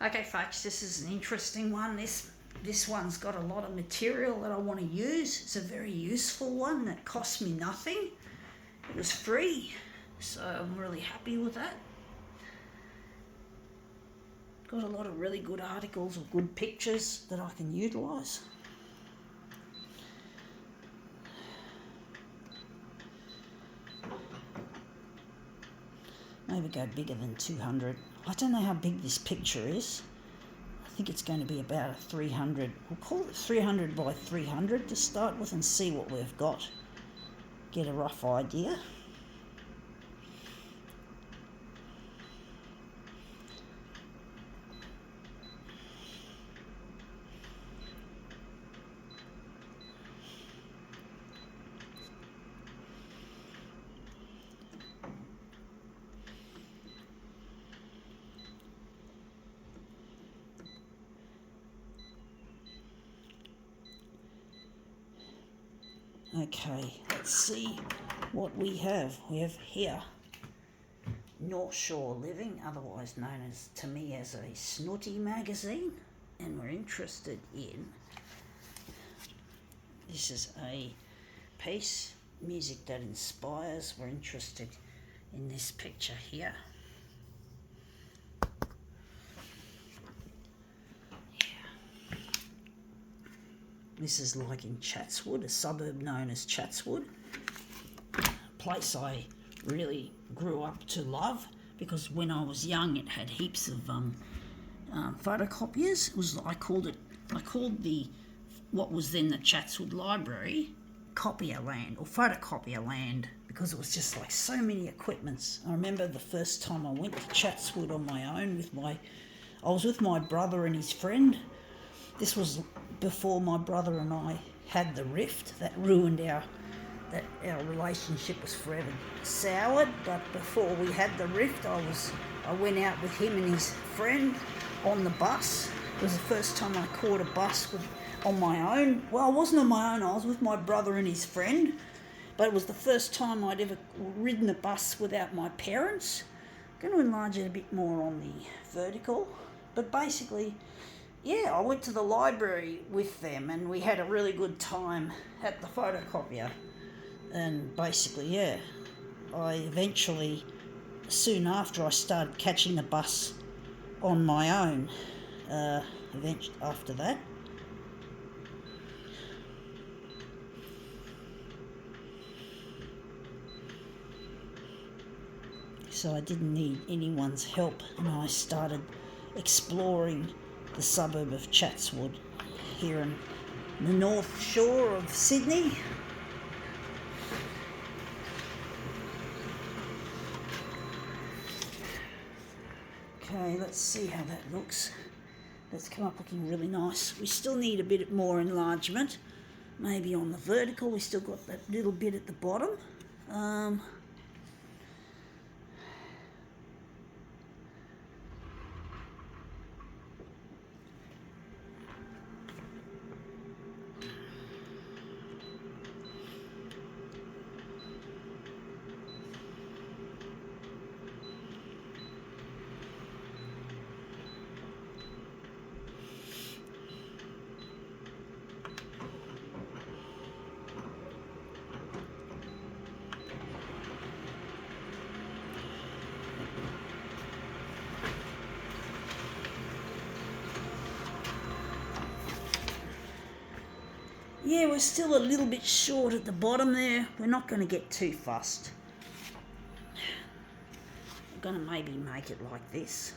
Okay folks, this is an interesting one. This one's got a lot of material that I want to use. It's a very useful one that cost me nothing. It was free, so I'm really happy with that. Got a lot of really good articles or good pictures that I can utilise. Maybe go bigger than 200. I don't know how big this picture is. I think it's going to be about a 300. We'll call it 300 by 300 to start with and see what we've got. Get a rough idea. Okay, let's see what we have. We have here North Shore Living, otherwise known as to me as a Snooty magazine, and we're interested in, this is a piece, music that inspires. We're interested in this picture here. This is like in Chatswood, a suburb known as Chatswood, a place I really grew up to love because when I was young it had heaps of photocopiers. I called what was then the Chatswood Library copier land or photocopier land because it was just like so many equipments. I remember the first time I went to Chatswood on my own I was with my brother and his friend. This was before my brother and I had the rift that ruined our relationship was forever soured. But before we had the rift, I went out with him and his friend on the bus. It was the first time I caught a bus on my own. Well, I wasn't on my own. I was with my brother and his friend, but it was the first time I'd ever ridden a bus without my parents. I'm going to enlarge it a bit more on the vertical, but basically, yeah, I went to the library with them and we had a really good time at the photocopier. And basically, yeah, I eventually, soon after, I started catching the bus on my own. After that. So I didn't need anyone's help and I started exploring the suburb of Chatswood here in the North Shore of Sydney. Okay, let's see how that looks. That's come up looking really nice. We still need a bit more enlargement. Maybe on the vertical, we still got that little bit at the bottom. Yeah, we're still a little bit short at the bottom there. We're not going to get too fussed. We're going to maybe make it like this.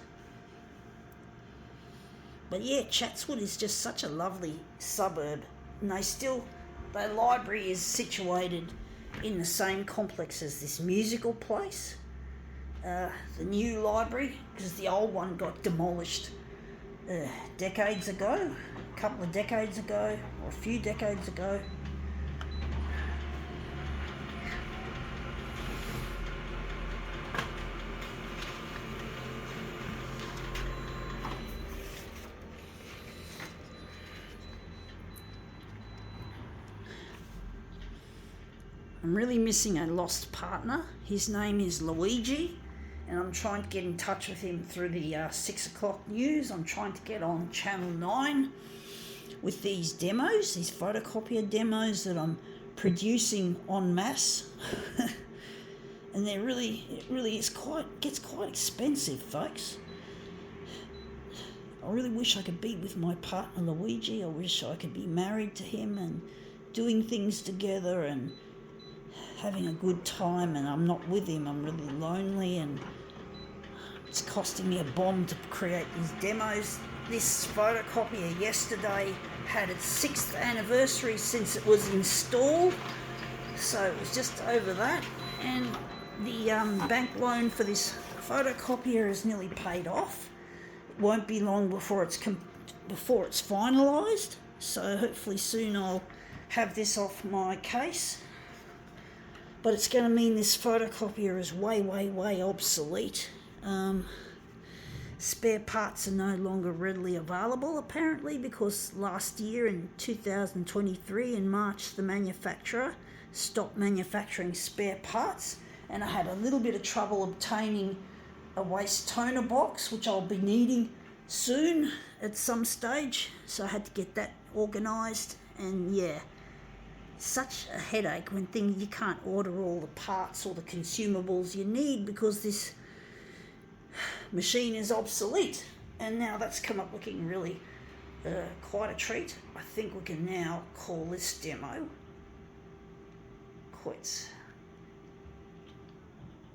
But yeah, Chatswood is just such a lovely suburb. And the library is situated in the same complex as this musical place. The new library, because the old one got demolished decades ago. A couple of decades ago, or a few decades ago. I'm really missing a lost partner. His name is Luigi, and I'm trying to get in touch with him through the 6 o'clock news. I'm trying to get on Channel 9 with these demos, these photocopier demos that I'm producing en masse. And it really gets quite expensive, folks. I really wish I could be with my partner Luigi. I wish I could be married to him and doing things together and having a good time, and I'm not with him. I'm really lonely, and it's costing me a bomb to create these demos. This photocopier yesterday had its 6th anniversary since it was installed, so it was just over that, and the bank loan for this photocopier is nearly paid off. It won't be long before it's finalised, so hopefully soon I'll have this off my case. But it's going to mean this photocopier is way obsolete. Spare parts are no longer readily available, apparently, because last year in 2023 in March the manufacturer stopped manufacturing spare parts, and I had a little bit of trouble obtaining a waste toner box, which I'll be needing soon at some stage, so I had to get that organised. And yeah, such a headache when you can't order all the parts or the consumables you need because this machine is obsolete. And now that's come up looking really quite a treat. I think we can now call this demo quits.